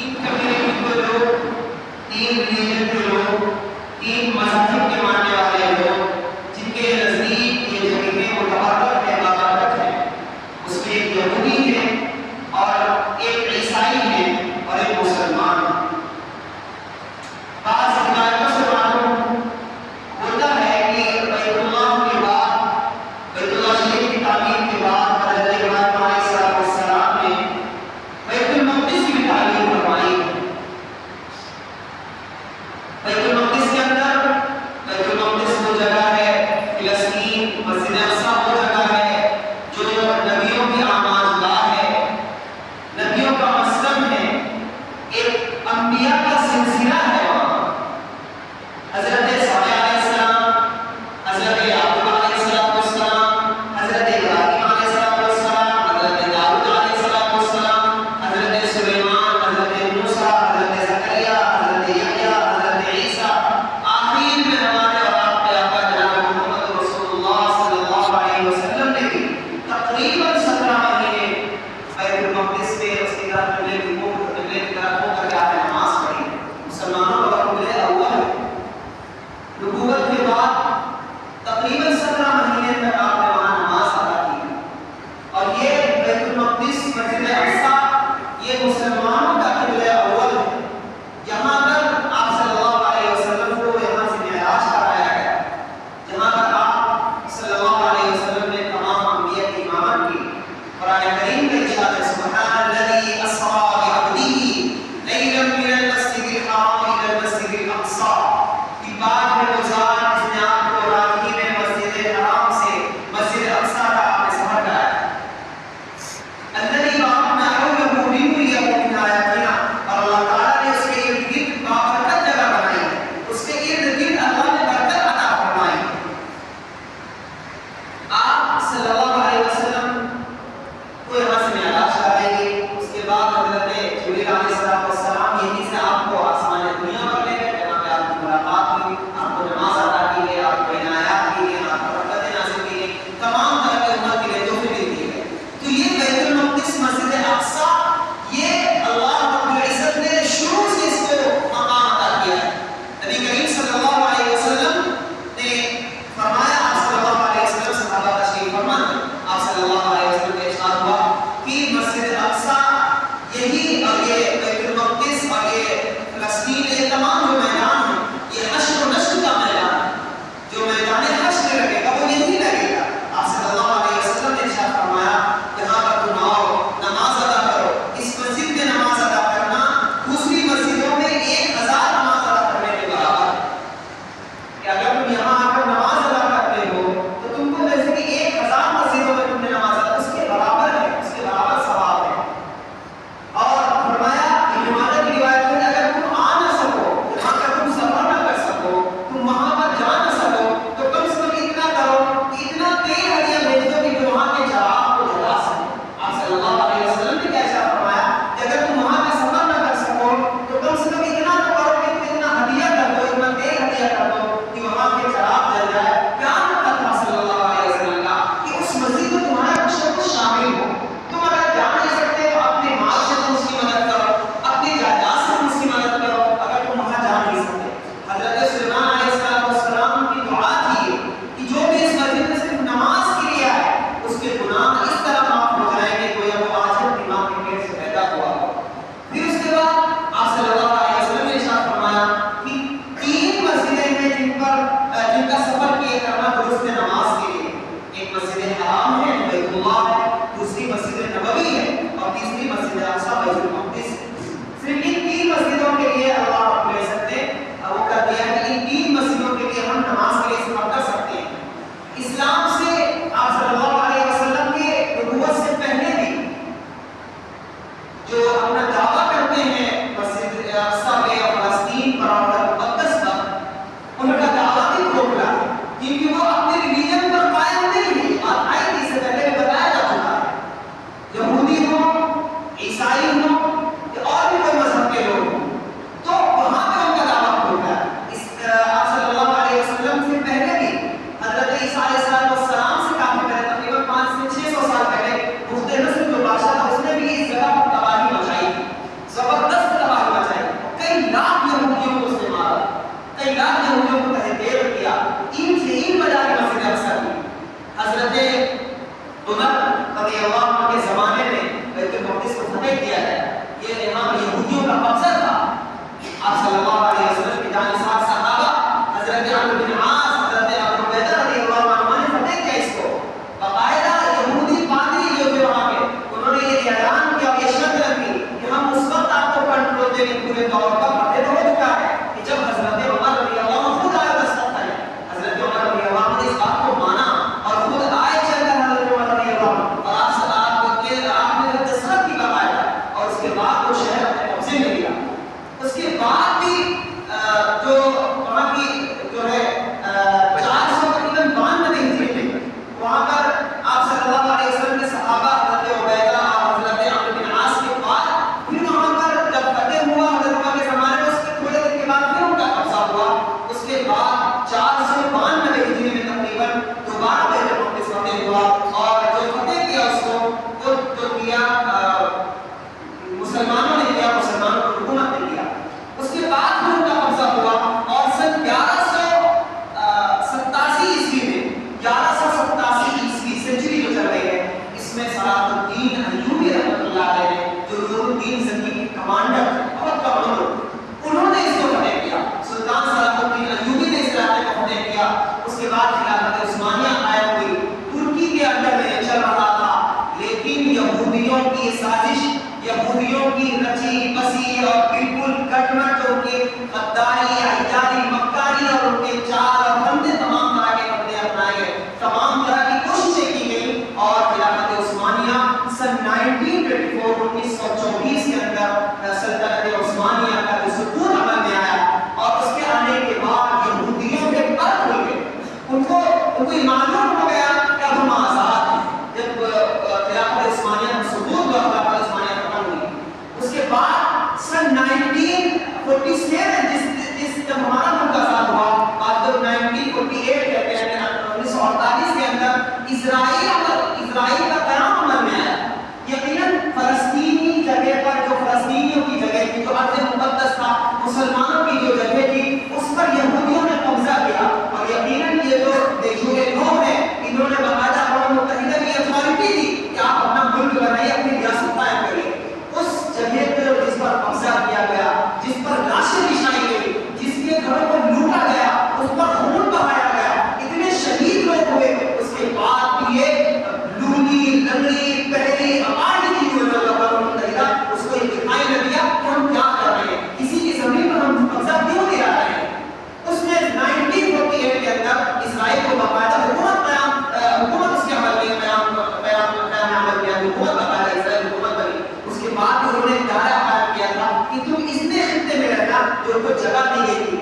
تین کمیونٹی کے لوگ، تین ریلیجن کے لوگ، تین مذہب کے ماننے والے لوگ جن کے نزدیک یہ جگہیں متبادل ہے، بابرکت ہے، اس میں ایک یہودی ہے اور ایک عیسائی ہے اور ایک مسلمان ہے۔ بعض روایتوں سے معلوم ہوتا ہے کہ بیت اللہ کے بعد، بیت اللہ شریف کی تعمیر کے بعد حضرت ابراہیم علیہ السلام نے بیت المقدس کی تعمیر فرمائی۔ بیت المقدس کے اندر، بیت المقدس وہ جگہ ہے، فلسطین، مسجد اقصی وہ جگہ ہے جو نبیوں کی آماج گاہ ہے، نبیوں کا مسکن ہے، ایک انبیاء کا سلسلہ ہے۔ حضرت صالح علیہ السلام، حضرت یعقوب علیہ السلام، حضرت ابراہیم علیہ السلام، حضرت داؤد علیہ السلام، حضرت سلیمان، حضرت موسیٰ، حضرت زکریا، حضرت یحییٰ، حضرت عیسیٰ، آخر میں ہمارے اور آپ کے آقا جناب محمد رسول اللہ صلی اللہ علیہ وسلم نے بھی تقریباً 17 مہینے بیت المقدس میں اس کی طرف قبلے کی طرف ہو کر کے آپ نے نماز پڑھی۔ مسلمانوں کا قبلہ اول ہے۔ نبوت کے بعد تقریباً 17 مہینے تک آپ نے وہاں نماز ادا کی، اور یہ بیت المقدس، مسجد اقصی، یہ مسلمانوں کا قبلہ اول ہے۔ یہاں پر آپ صلی اللہ علیہ وسلم کو یہاں سے معراج کرایا گیا، جہاں پر آپ صلی اللہ علیہ وسلم نے تمام انبیاء کی امامت کی۔ قرآن کریم کا ارشاد ہے، سبحان الذی اسریٰ بعبدہ لیلا من المسجد الحرام الی المسجد الاقصی، کہ پاک ہے وہ ذات جس نے آپ کو رات ہی میں مسجد حرام سے مسجد اقصی کا آپ نے سفر کرایا۔ الذی بارکنا حولہ لنریہ من آیاتنا، اور اللہ تعالیٰ نے اس کے ارد گرد بابرکت جگہ بنائی ہے، اس کے ارد گرد اللہ نے برکت عطا فرمائی۔ آپ صلی اللہ علیہ وسلم کو یہاں سے معراج کرائیں گے، اس کے بعد حضرت جبریل علیہ السلام یہیں سے آپ کو آسمان دنیا پر لے گئے، جہاں پہ آپ کی ملاقات ہوئی، آپ کو نماز ادا کی گئی، آپ کو عنایات کی گئی، آپ کو برکتیں نازل کی گئی، تمام طرح کے امت کے لیے تحفے بھی دیے گئے۔ تو یہ بیت المقدس، مسجد اقصی، یہ اللہ رب العزت نے شروع سے اس کو مقام عطا کیا ہے۔ نبی کریم صلی اللہ علیہ وسلم نے فرمایا، آپ صلی اللہ علیہ وسلم صحابہ تشریف فرما تھے، آپ صلی اللہ علیہ وسلم کا ارشاد ہوا کہ مسجد اقصی یہی، اور یہ بیت المقدس اور یہ فلسطین، یہ تمام جو میدان ہیں، یہ حشر و نشر کا میدان ہے، جو میدان حشر لگے گا وہ یہی لگے گا۔ آپ صلی اللہ علیہ وسلم نے ارشاد فرمایا، یہاں پر تم آؤ، نماز ادا کرو۔ اس مسجد میں نماز ادا کرنا دوسری مسجدوں میں 1000 نماز ادا کرنے کے برابر ہے، کہ اگر تم یہاں آ کر نماز ادا کرتے ہو تو تم کو جیسے کہ 1000 مسجدوں میں تم نے نماز ادا، اس کے برابر ہے، اس کے برابر ثواب ہے۔ اور فرمایا، ابن ماجہ کی روایت ہے، اگر تم آ نہ سکو، یہاں کا تم سفر نہ کر سکو، تم وہاں پر جا نہ سکو، تو کم سے کم اتنا کرو کہ اتنا تیل ہدیہ بھیج دو کہ وہاں کے چراغ کو جلا سکے۔ آپ صلی اللہ علیہ وسلم نے کیسا فرمایا کہ اگر تم وہاں کا سفر نہ کر سکو تو کم سے کم اتنا تو کرو کہ تم اتنا ہدیہ کر دو، اتنا تیل ہدیہ کر دو کہ وہاں کے چراغ جل جائے۔ پیار تھا صلی اللہ علیہ وسلم کا کہ اس مسجد میں تمہارا کچھ نہ کچھ شامل ہو۔ تم اگر جا نہیں سکتے تو اپنے مال سے تم اس کی مدد کرو، اپنی جائیداد سے تم اس کی مدد کرو، اگر تم وہاں جا نہیں سکتے۔ حضرت سلیمان علیہ السلام کی دعا تھی کہ جو بھی اس مسجد میں صرف نماز کے لیے آئے اس کے گناہ اس طرح معاف ہو جائیں گے گویا وہ آج دماغ کے پیٹ سے پیدا ہوا ہو۔ پھر اس کے بعد آپ صلی اللہ علیہ وسلم نے ارشاد فرمایا کہ 3 مسجدیں ہیں جن کا سفر کیے کرنا درست ہے نماز کے لیے۔ ایک مسجد حرام ہے، بیت اللہ ہے، دوسری مسجد نبوی ہے، اور تیسری مسجد اقصی، بیت المقدس ہے۔ صرف ان 3 مسجدوں کے لیے اللہ رب العزت نے وہ کر دیا کہ ان 3 مسجدوں کے لیے ہم نماز کے لیے سفر کر سکتے ہیں۔ اسلام سے آپ صلی اللہ علیہ وسلم کے نبوت سے پہلے بھی جو اپنا دعویٰ کرتے ہیں مسجد اقصی پہ اور فلسطین پر اور مقدس پر، ان کا دعویٰ بھی کھوکھلا ہے، کیونکہ وہ اپنے ریلیجن پر قائم نہیں ہے۔ بات آئی تھی، اس سے پہلے بھی بتایا جا چکا ہے، یہودی ہو، عیسائی ہو یا اور بھی کوئی مذہب اس کے بعد بھی جو وہاں کی جو ہے 492 ہجری میں وہاں پر آپ صلی اللہ علیہ وسلم کے صحابہ حضرت عبیدہ حضرت عمرو بن عاص کے بعد پھر وہاں پر جب فتح ہوا حضرت عمر کے زمانے میں، اس کے تھوڑے دن کے بعد پھر ان کا قبضہ ہوا. اس کے بعد 492 ہجری میں تقریباً دوبارہ بیت المقدس فتح ہوا، اور جو فتح کیا اس کو جو کیا مسلمانوں نے کیا، مسلمانوں کو حکومت نے کیا. اس کے بعد پھر ان کا قبضہ ہوا، اور سن 1187 عیسوی میں 1187 عیسوی سنچری جو چل رہی ہے، اس میں صلاح الدین ایوبی رحمۃ اللہ علیہ نے، جو نور الدین زنگی کے کمانڈر بہت کمانڈر، انہوں نے اس کو فتح کیا. سلطان صلاح الدین ایوبی نے اس علاقے کو فتح کیا. اس کے بعد خلافت عثمانیہ قائم ہوئی. ترکی کے اندر میں چل رہا تھا، لیکن یہودیوں کی سازش، یہودیوں کی رچی بسی اور بالکل کٹمٹ ان کے غداری، عیاری، مکاری اور ان کے چال اور فندے، تمام طرح کے فندے اپنائے گئے، تمام طرح کی کوششیں کی گئی، اور خلافت عثمانیہ سن 1924 کے اندر سلطنت عثمانیہ کا جو سکون عمل میں آیا، اور اس کے آنے کے بعد یہودیوں کے پر کھل گئے. ان کو معلوم ہو گیا کہ اب ہم آزاد ہیں. جب خلافت عثمانیہ کا سقوط ہوا، خلافت عثمانیہ ختم ہوئی، اس کے بعد سن 1947 جب ہمارا ملک آزاد ہوا، آج جب 1948 کہتے ہیں 1948 کے اندر اسرائیل کا قیام عمل میں آیا. یقیناً فلسطینی جگہ پر، جو فلسطینیوں کی جگہ تھی، جو ارض مقدس تھا، مسلمانوں کی جو جگہ تھی، اس پر یہودیوں نے قبضہ کیا. اور یقیناً یہ جو دیشوں ہیں، انہوں نے باقاعدہ اقوام متحدہ کی اتھارٹی دی کہ آپ اپنا ملک بنائیے، اپنی ریاست قائم کریے. اس جگہ پر جس پر قبضہ کیا گیا، جس پر لاشیں بچھائی گئی، جس کے گھروں کو لوٹا گیا، اس پر خون بہایا گیا، اتنے شہید لوگ ہوئے، اس کے بعد بھی یہ لولی لنگڑی پہلی آبادی کی جو اقوام متحدہ اس کو یہ دکھائی نہ دیا کہ ہم کیا کر رہے ہیں، کسی کی زمین پر ہم قبضہ کیوں نہیں آ رہے ہیں. اس نے 1948 کے اندر اسرائیل کو باقاعدہ حکومت اس کے عمل میں قیام عمل کیا، حکومت باقاعدہ اسرائیل حکومت بنی. اس کے بعد انہوں نے دائرہ قائم کیا تھا کہ تم اتنے خطے میں رہنا جو ان کو جگہ دی گئی تھی.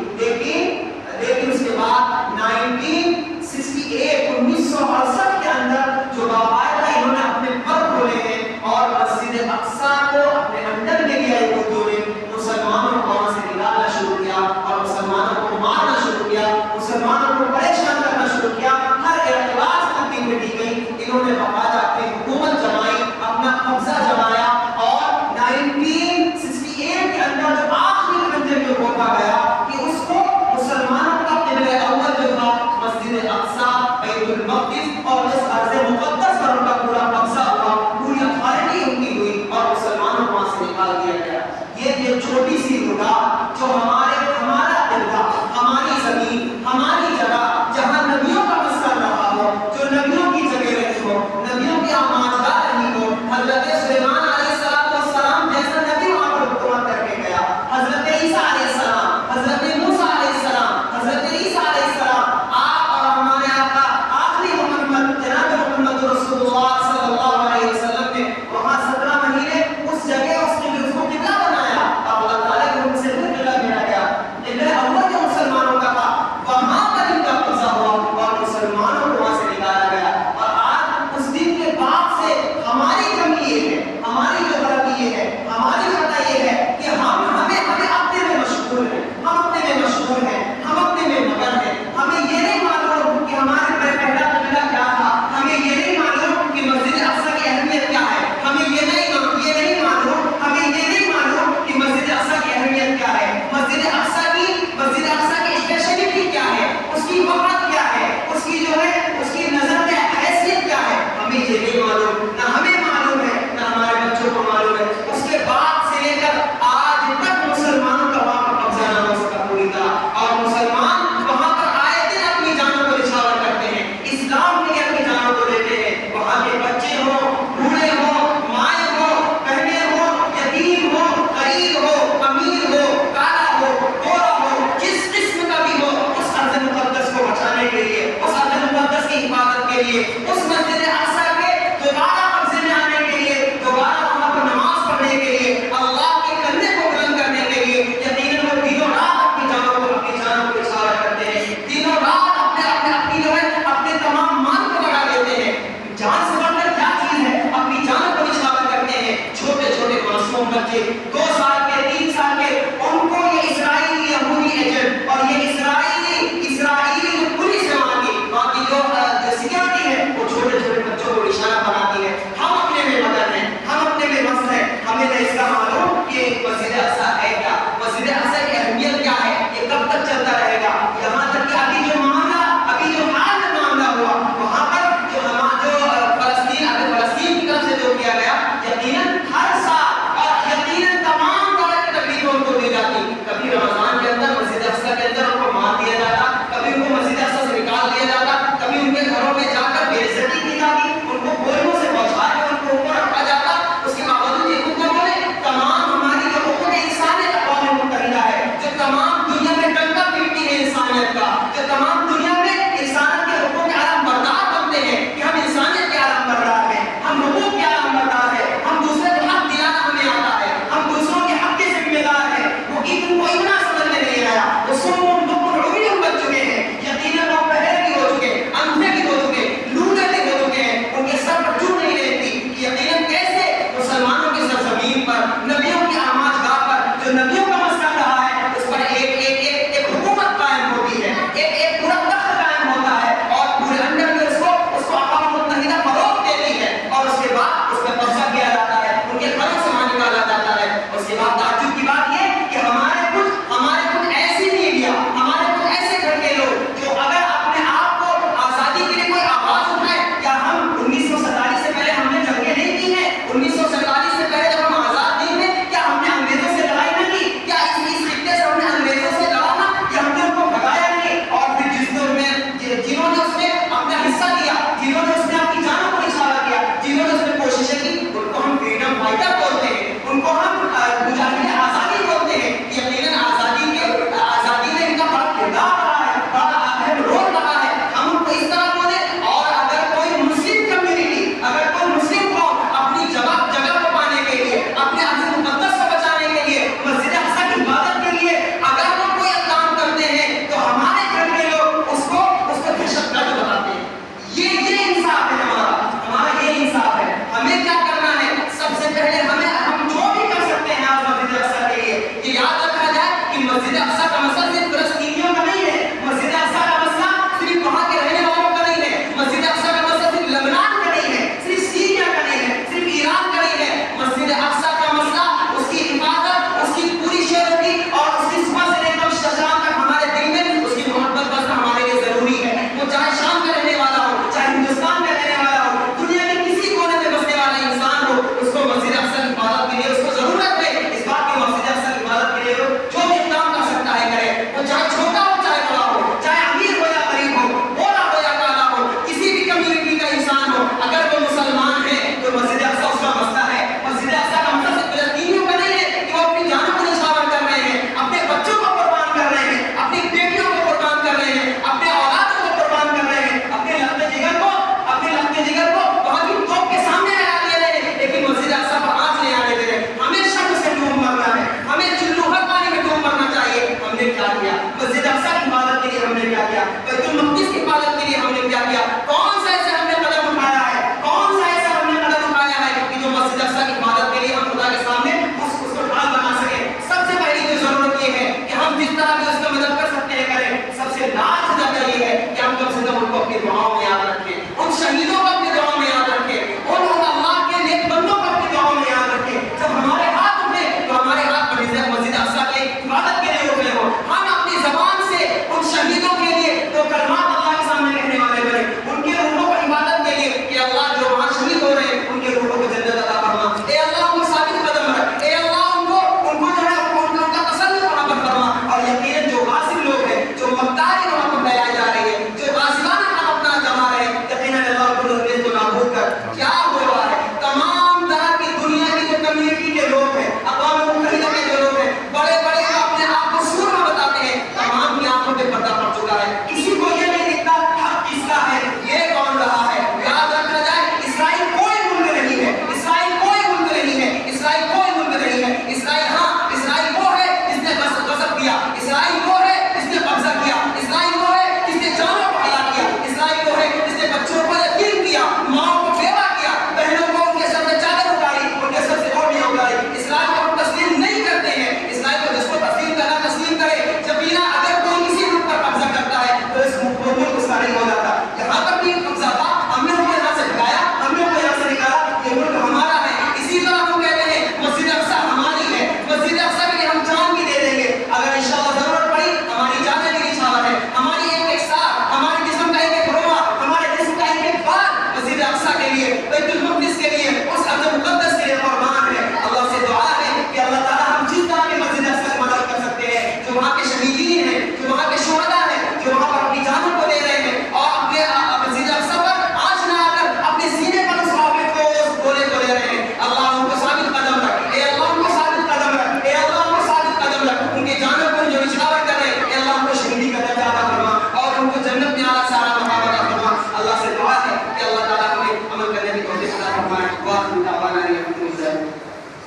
لیکن اس کے بعد 1968 کے اندر جو باقاعدہ انہوں نے اپنے پر کھولے ہیں اور مسجد اقصیٰ کو اپنے اندر لے لیا یہودیوں نے، مسلمانوں کو وہاں سے نکالنا شروع کیا اور مسلمانوں کو مارنا شروع کیا، مسلمانوں کو پریشان کرنا شروع کیا. ہر اعتراض تنقید میں دی گئی. انہوں نے باقاعدہ اپنی حکومت جمائی، اپنا قبضہ جمایا، اور 1968 کے اندر جو آخری خنجر یہ ہوتا گیا کہ اس کو مسلمانوں کا قبلہ اول جو تھا مسجد اقصیٰ، بیت المقدس اور اس ارض مقدس پر ان کا پورا قبضہ ہوا، پوری اتھارٹی ان کی ہوئی، اور مسلمانوں کو وہاں سے نکال دیا گیا. یہ چھوٹی سی نگاہ